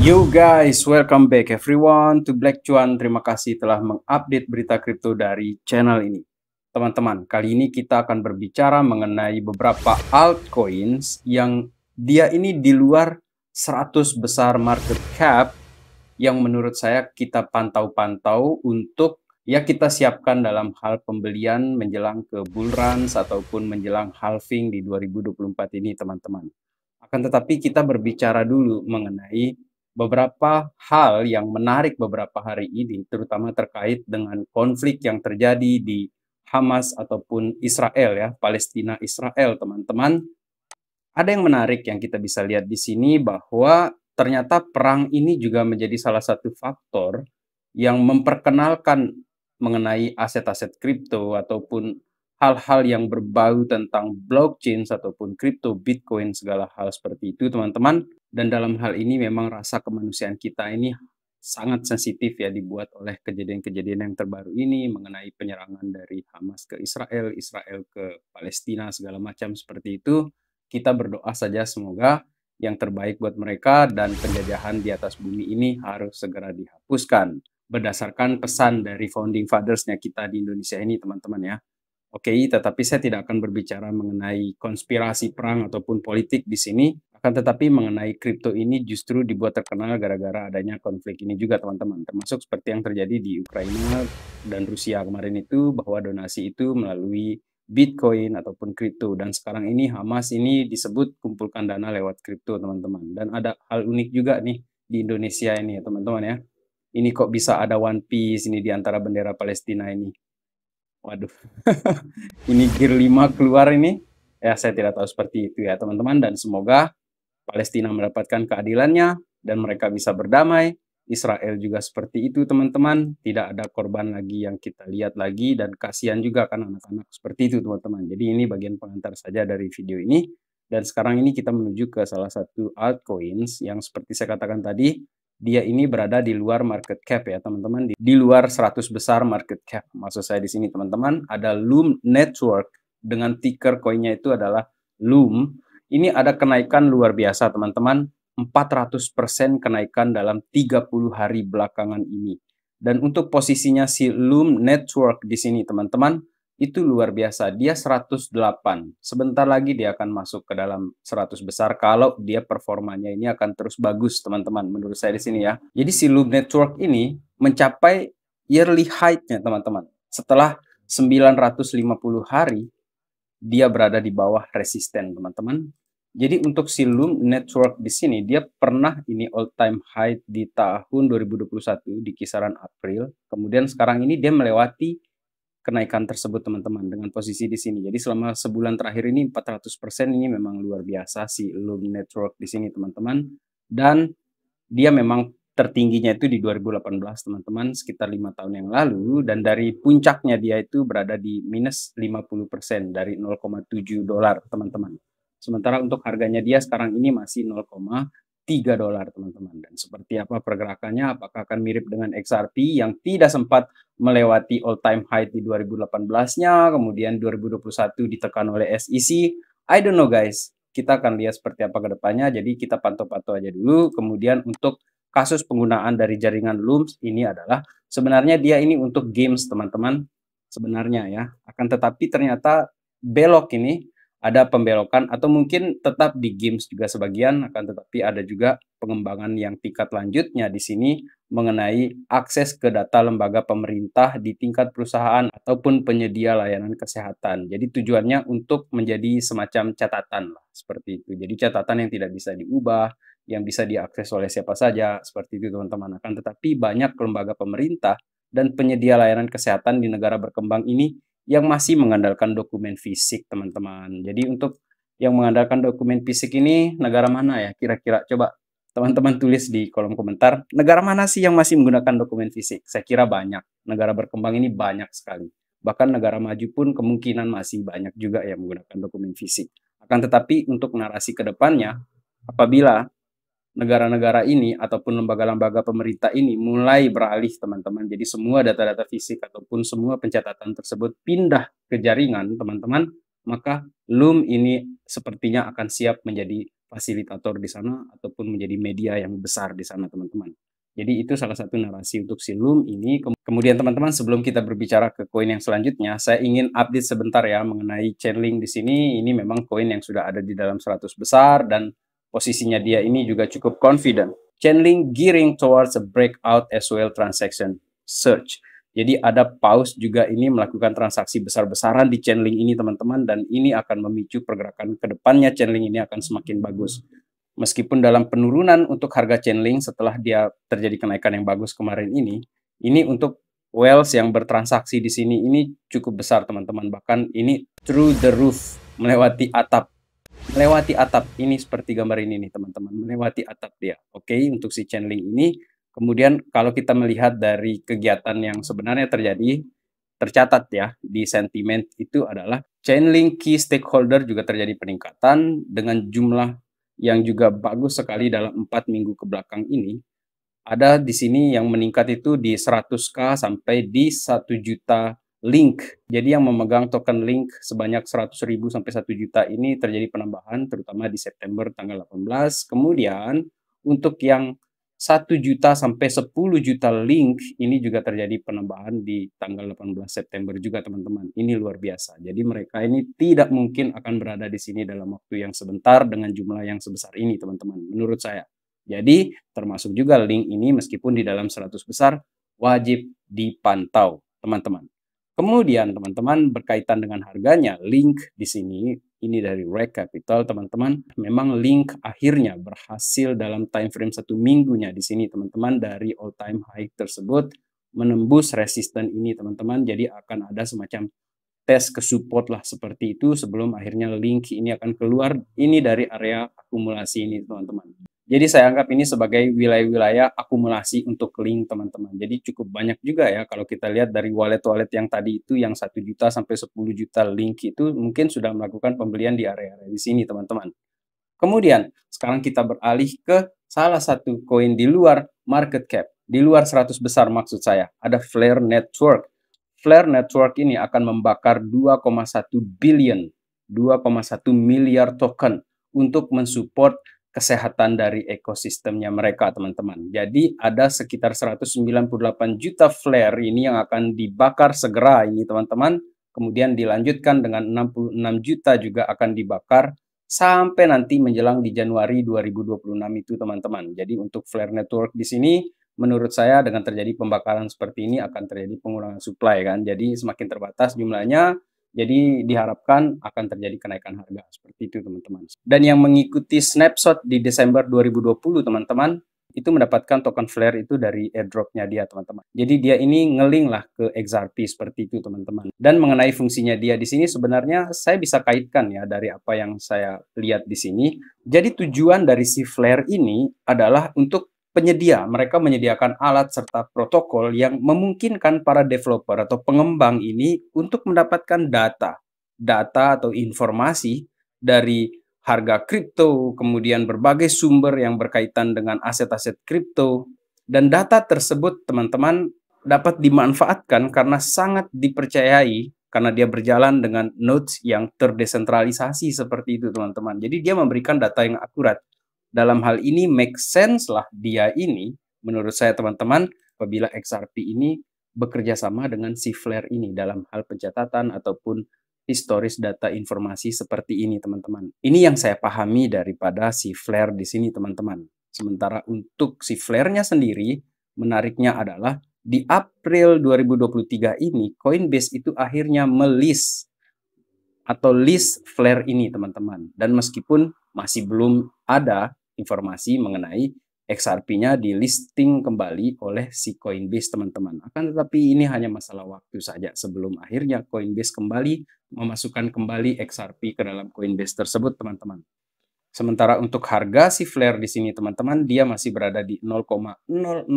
Yo guys, welcome back everyone to Black Cuan. Terima kasih telah mengupdate berita kripto dari channel ini. Teman-teman, kali ini kita akan berbicara mengenai beberapa altcoins yang dia ini di luar 100 besar market cap yang menurut saya kita pantau-pantau untuk ya kita siapkan dalam hal pembelian menjelang ke bull run ataupun menjelang halving di 2024 ini teman-teman. Akan tetapi kita berbicara dulu mengenai beberapa hal yang menarik beberapa hari ini, terutama terkait dengan konflik yang terjadi di Hamas ataupun Israel ya, Palestina Israel teman-teman. Ada yang menarik yang kita bisa lihat di sini bahwa ternyata perang ini juga menjadi salah satu faktor yang memperkenalkan mengenai aset-aset kripto ataupun hal-hal yang berbau tentang blockchain ataupun kripto, Bitcoin, segala hal seperti itu teman-teman. Dan dalam hal ini memang rasa kemanusiaan kita ini sangat sensitif ya dibuat oleh kejadian-kejadian yang terbaru ini mengenai penyerangan dari Hamas ke Israel, Israel ke Palestina, segala macam seperti itu. Kita berdoa saja semoga yang terbaik buat mereka dan penjajahan di atas bumi ini harus segera dihapuskan. Berdasarkan pesan dari founding fathers-nya kita di Indonesia ini teman-teman ya. Oke, tetapi saya tidak akan berbicara mengenai konspirasi perang ataupun politik di sini, akan tetapi mengenai kripto ini justru dibuat terkenal gara-gara adanya konflik ini juga teman-teman, termasuk seperti yang terjadi di Ukraina dan Rusia kemarin itu, bahwa donasi itu melalui Bitcoin ataupun kripto, dan sekarang ini Hamas ini disebut kumpulkan dana lewat kripto teman-teman. Dan ada hal unik juga nih di Indonesia ini ya teman-teman ya. Ini kok bisa ada One Piece ini di antara bendera Palestina ini. Waduh, ini gear 5 keluar ini. Ya, saya tidak tahu seperti itu ya, teman-teman. Dan semoga Palestina mendapatkan keadilannya dan mereka bisa berdamai. Israel juga seperti itu, teman-teman. Tidak ada korban lagi yang kita lihat lagi. Dan kasihan juga kan anak-anak seperti itu, teman-teman. Jadi ini bagian pengantar saja dari video ini. Dan sekarang ini kita menuju ke salah satu altcoins yang seperti saya katakan tadi, dia ini berada di luar market cap ya teman-teman, di luar 100 besar market cap. Maksud saya di sini teman-teman, ada Loom Network dengan ticker koinnya itu adalah Loom. Ini ada kenaikan luar biasa teman-teman, 400% kenaikan dalam 30 hari belakangan ini. Dan untuk posisinya si Loom Network di sini teman-teman, itu luar biasa, dia 108. Sebentar lagi dia akan masuk ke dalam 100 besar kalau dia performanya ini akan terus bagus teman-teman, menurut saya di sini ya. Jadi si Loom Network ini mencapai yearly height-nya teman-teman. Setelah 950 hari dia berada di bawah resisten teman-teman. Jadi untuk si Loom Network di sini dia pernah ini all time high di tahun 2021 di kisaran April. Kemudian sekarang ini dia melewati kenaikan tersebut teman-teman dengan posisi di sini. Jadi selama sebulan terakhir ini 400% ini memang luar biasa si Loom Network di sini teman-teman. Dan dia memang tertingginya itu di 2018 teman-teman, sekitar 5 tahun yang lalu, dan dari puncaknya dia itu berada di minus 50% dari 0,7 dolar teman-teman. Sementara untuk harganya dia sekarang ini masih 0,3 dolar teman-teman. Dan seperti apa pergerakannya, apakah akan mirip dengan XRP yang tidak sempat melewati all time high di 2018-nya, kemudian 2021 ditekan oleh SEC. I don't know guys, kita akan lihat seperti apa ke depannya, jadi kita pantau-pantau aja dulu. Kemudian untuk kasus penggunaan dari jaringan Looms ini adalah sebenarnya dia ini untuk games teman-teman, sebenarnya ya. Akan tetapi ternyata belok ini, ada pembelokan atau mungkin tetap di games juga sebagian, akan tetapi ada juga pengembangan yang tingkat lanjutnya di sini mengenai akses ke data lembaga pemerintah di tingkat perusahaan ataupun penyedia layanan kesehatan. Jadi tujuannya untuk menjadi semacam catatan lah, seperti itu. Jadi catatan yang tidak bisa diubah, yang bisa diakses oleh siapa saja, seperti itu teman-teman. Akan tetapi banyak lembaga pemerintah dan penyedia layanan kesehatan di negara berkembang ini yang masih mengandalkan dokumen fisik teman-teman. Jadi untuk yang mengandalkan dokumen fisik ini negara mana ya kira-kira? Coba teman-teman tulis di kolom komentar, negara mana sih yang masih menggunakan dokumen fisik? Saya kira banyak. Negara berkembang ini banyak sekali. Bahkan negara maju pun kemungkinan masih banyak juga yang menggunakan dokumen fisik. Akan tetapi untuk narasi ke depannya, apabila negara-negara ini ataupun lembaga-lembaga pemerintah ini mulai beralih teman-teman. Jadi semua data-data fisik ataupun semua pencatatan tersebut pindah ke jaringan teman-teman, maka Loom ini sepertinya akan siap menjadi fasilitator di sana ataupun menjadi media yang besar di sana, teman-teman. Jadi itu salah satu narasi untuk si Loom ini. Kemudian teman-teman, sebelum kita berbicara ke koin yang selanjutnya, saya ingin update sebentar ya mengenai Chainlink di sini. Ini memang koin yang sudah ada di dalam 100 besar dan posisinya dia ini juga cukup confident. Chainlink gearing towards a breakout as well transaction surge. Jadi ada Paus juga ini melakukan transaksi besar-besaran di Chainlink ini, teman-teman, dan ini akan memicu pergerakan ke depannya. Chainlink ini akan semakin bagus. Meskipun dalam penurunan untuk harga Chainlink setelah dia terjadi kenaikan yang bagus kemarin ini untuk whales yang bertransaksi di sini ini cukup besar, teman-teman. Bahkan ini through the roof, melewati atap. Melewati atap ini seperti gambar ini nih, teman-teman. Melewati atap dia. Oke, untuk si Chainlink ini. Kemudian kalau kita melihat dari kegiatan yang sebenarnya terjadi, tercatat ya di sentimen itu adalah Chainlink key stakeholder juga terjadi peningkatan dengan jumlah yang juga bagus sekali dalam 4 minggu ke belakang ini. Ada di sini yang meningkat itu di 100k sampai di 1 juta link. Jadi yang memegang token link sebanyak 100.000 sampai 1 juta ini terjadi penambahan terutama di September tanggal 18. Kemudian untuk yang 1 juta sampai 10 juta link ini juga terjadi penambahan di tanggal 18 September juga, teman-teman. Ini luar biasa. Jadi mereka ini tidak mungkin akan berada di sini dalam waktu yang sebentar dengan jumlah yang sebesar ini, teman-teman, menurut saya. Jadi termasuk juga link ini meskipun di dalam 100 besar wajib dipantau, teman-teman. Kemudian teman-teman berkaitan dengan harganya, link di sini ini dari Reg Capital, teman-teman. Memang link akhirnya berhasil dalam time frame 1 minggunya di sini, teman-teman, dari all time high tersebut menembus resisten ini, teman-teman. Jadi akan ada semacam tes ke support lah seperti itu sebelum akhirnya link ini akan keluar ini dari area akumulasi ini, teman-teman. Jadi saya anggap ini sebagai wilayah-wilayah akumulasi untuk link, teman-teman. Jadi cukup banyak juga ya kalau kita lihat dari wallet-wallet yang tadi itu yang 1 juta sampai 10 juta link itu mungkin sudah melakukan pembelian di area-area di sini, teman-teman. Kemudian sekarang kita beralih ke salah satu koin di luar market cap, di luar 100 besar maksud saya. Ada Flare Network. Flare Network ini akan membakar 2,1 billion, 2,1 miliar token untuk mensupport kesehatan dari ekosistemnya mereka, teman-teman. Jadi ada sekitar 198 juta flare ini yang akan dibakar segera ini, teman-teman. Kemudian dilanjutkan dengan 66 juta juga akan dibakar sampai nanti menjelang di Januari 2026 itu, teman-teman. Jadi untuk Flare Network di sini menurut saya dengan terjadi pembakaran seperti ini akan terjadi pengurangan supply kan. Jadi semakin terbatas jumlahnya. Jadi diharapkan akan terjadi kenaikan harga seperti itu, teman-teman. Dan yang mengikuti snapshot di Desember 2020, teman-teman, itu mendapatkan token Flare itu dari airdropnya dia, teman-teman. Jadi dia ini ngeling lah ke XRP seperti itu, teman-teman. Dan mengenai fungsinya dia di sini sebenarnya saya bisa kaitkan ya dari apa yang saya lihat di sini. Jadi tujuan dari si Flare ini adalah untuk penyedia, mereka menyediakan alat serta protokol yang memungkinkan para developer atau pengembang ini untuk mendapatkan data atau informasi dari harga kripto, kemudian berbagai sumber yang berkaitan dengan aset-aset kripto, dan data tersebut, teman-teman, dapat dimanfaatkan karena sangat dipercayai karena dia berjalan dengan nodes yang terdesentralisasi seperti itu, teman-teman. Jadi dia memberikan data yang akurat. Dalam hal ini make sense lah dia ini, menurut saya, teman-teman, apabila XRP ini bekerja sama dengan si Flare ini dalam hal pencatatan ataupun historis data informasi seperti ini, teman-teman. Ini yang saya pahami daripada si Flare di sini, teman-teman. Sementara untuk si Flare-nya sendiri, menariknya adalah di April 2023 ini, Coinbase itu akhirnya melist atau list Flare ini, teman-teman. Dan meskipun masih belum ada informasi mengenai XRP-nya di listing kembali oleh si Coinbase, teman-teman. Akan tetapi ini hanya masalah waktu saja sebelum akhirnya Coinbase kembali memasukkan kembali XRP ke dalam Coinbase tersebut, teman-teman. Sementara untuk harga si Flare di sini, teman-teman, dia masih berada di 0,009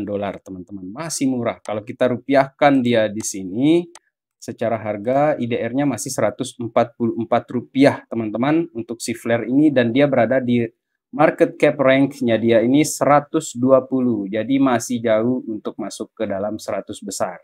dolar, teman-teman. Masih murah. Kalau kita rupiahkan dia di sini, secara harga IDR-nya masih Rp144, teman-teman, untuk si Flare ini, dan dia berada di market cap rank-nya dia ini 120. Jadi masih jauh untuk masuk ke dalam 100 besar.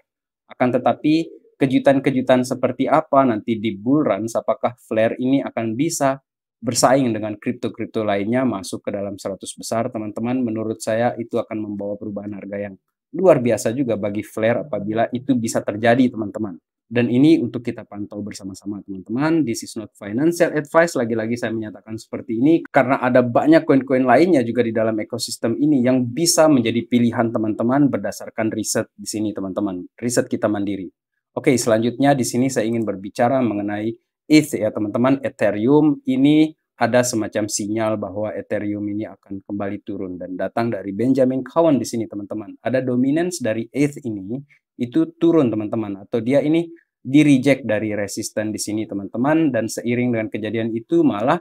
Akan tetapi kejutan-kejutan seperti apa nanti di bull run, apakah Flare ini akan bisa bersaing dengan kripto-kripto lainnya masuk ke dalam 100 besar, teman-teman, menurut saya itu akan membawa perubahan harga yang luar biasa juga bagi Flare apabila itu bisa terjadi, teman-teman. Dan ini untuk kita pantau bersama-sama, teman-teman. This is not financial advice. Lagi-lagi saya menyatakan seperti ini karena ada banyak koin-koin lainnya juga di dalam ekosistem ini yang bisa menjadi pilihan teman-teman berdasarkan riset di sini, teman-teman. Riset kita mandiri. Oke, selanjutnya di sini saya ingin berbicara mengenai ETH ya, teman-teman. Ethereum ini ada semacam sinyal bahwa Ethereum ini akan kembali turun dan datang dari Benjamin Cowen di sini, teman-teman. Ada dominance dari ETH ini itu turun, teman-teman, atau dia ini di-reject dari resisten di sini, teman-teman, dan seiring dengan kejadian itu malah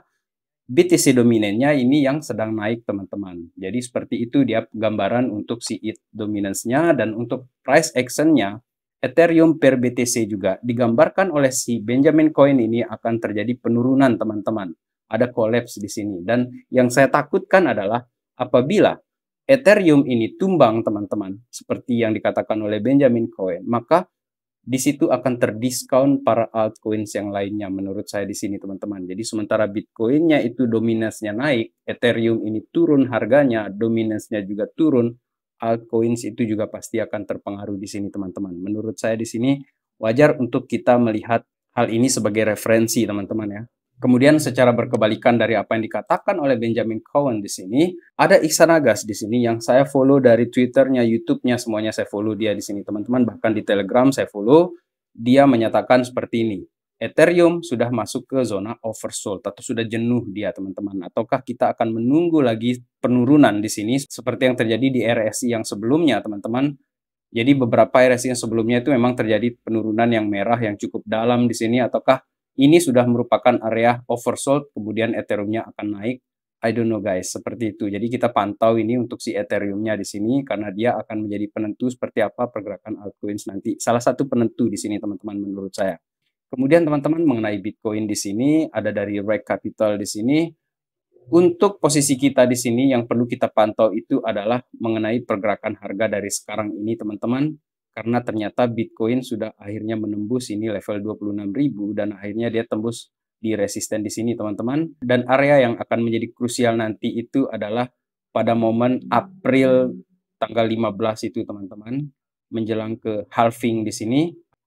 BTC dominannya ini yang sedang naik, teman-teman. Jadi seperti itu dia gambaran untuk si ETH dominance-nya, dan untuk price action-nya Ethereum per BTC juga digambarkan oleh si Benjamin Cowen ini akan terjadi penurunan, teman-teman. Ada collapse di sini, dan yang saya takutkan adalah apabila Ethereum ini tumbang, teman-teman, seperti yang dikatakan oleh Benjamin Cowen, maka di situ akan terdiskon para altcoins yang lainnya menurut saya di sini, teman-teman. Jadi sementara Bitcoin-nya itu dominasinya naik, Ethereum ini turun harganya, dominasinya juga turun, altcoins itu juga pasti akan terpengaruh di sini, teman-teman. Menurut saya di sini wajar untuk kita melihat hal ini sebagai referensi, teman-teman ya. Kemudian secara berkebalikan dari apa yang dikatakan oleh Benjamin Cowen di sini, ada Iksan Agas di sini yang saya follow dari Twitternya, YouTube-nya, semuanya saya follow dia di sini, teman-teman. Bahkan di Telegram saya follow. Dia menyatakan seperti ini, Ethereum sudah masuk ke zona oversold atau sudah jenuh dia, teman-teman. Ataukah kita akan menunggu lagi penurunan di sini seperti yang terjadi di RSI yang sebelumnya, teman-teman. Jadi beberapa RSI yang sebelumnya itu memang terjadi penurunan yang merah yang cukup dalam di sini, ataukah ini sudah merupakan area oversold, kemudian Ethereum-nya akan naik. I don't know guys, seperti itu. Jadi kita pantau ini untuk si Ethereum-nya di sini karena dia akan menjadi penentu seperti apa pergerakan altcoins nanti. Salah satu penentu di sini, teman-teman, menurut saya. Kemudian teman-teman mengenai Bitcoin di sini ada dari Reg Capital di sini. Untuk posisi kita di sini yang perlu kita pantau itu adalah mengenai pergerakan harga dari sekarang ini, teman-teman. Karena ternyata Bitcoin sudah akhirnya menembus ini level 26.000 dan akhirnya dia tembus di resisten di sini, teman-teman. Dan area yang akan menjadi krusial nanti itu adalah pada momen April tanggal 15 itu, teman-teman, menjelang ke halving di sini.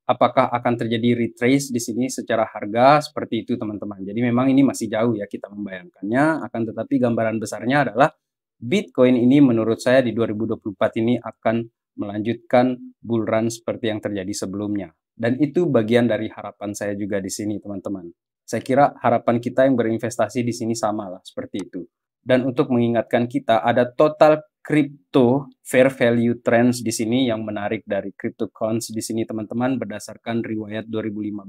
Apakah akan terjadi retrace di sini secara harga seperti itu, teman-teman. Jadi memang ini masih jauh ya kita membayangkannya, akan tetapi gambaran besarnya adalah Bitcoin ini menurut saya di 2024 ini akan melanjutkan bull run seperti yang terjadi sebelumnya. Dan itu bagian dari harapan saya juga di sini, teman-teman. Saya kira harapan kita yang berinvestasi di sini sama lah, seperti itu. Dan untuk mengingatkan kita, ada total crypto fair value trends di sini yang menarik dari CryptoCons di sini, teman-teman, berdasarkan riwayat 2015,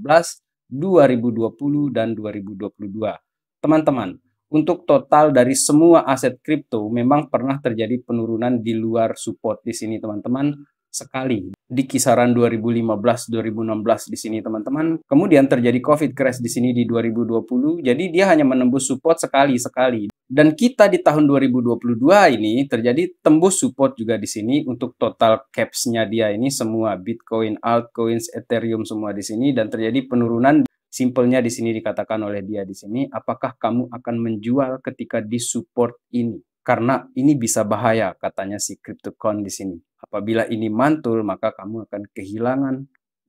2020, dan 2022. Teman-teman, untuk total dari semua aset kripto memang pernah terjadi penurunan di luar support di sini, teman-teman, sekali di kisaran 2015-2016 di sini, teman-teman. Kemudian terjadi COVID crash di sini di 2020. Jadi dia hanya menembus support sekali. Dan kita di tahun 2022 ini terjadi tembus support juga di sini untuk total caps-nya dia ini semua Bitcoin, altcoins, Ethereum semua di sini, dan terjadi penurunan. Simpelnya di sini dikatakan oleh dia di sini, apakah kamu akan menjual ketika di support ini? Karena ini bisa bahaya, katanya si CryptoCon di sini. Apabila ini mantul, maka kamu akan kehilangan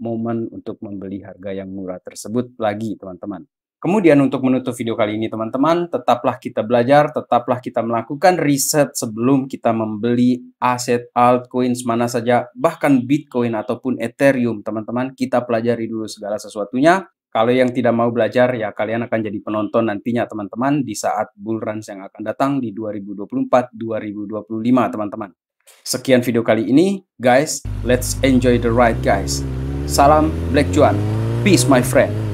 momen untuk membeli harga yang murah tersebut lagi, teman-teman. Kemudian untuk menutup video kali ini, teman-teman, tetaplah kita belajar, tetaplah kita melakukan riset sebelum kita membeli aset altcoins mana saja, bahkan Bitcoin ataupun Ethereum, teman-teman. Kita pelajari dulu segala sesuatunya. Kalau yang tidak mau belajar, ya kalian akan jadi penonton nantinya, teman-teman, di saat bull run yang akan datang di 2024-2025, teman-teman. Sekian video kali ini, guys. Let's enjoy the ride, guys. Salam Black Cuan. Peace, my friend.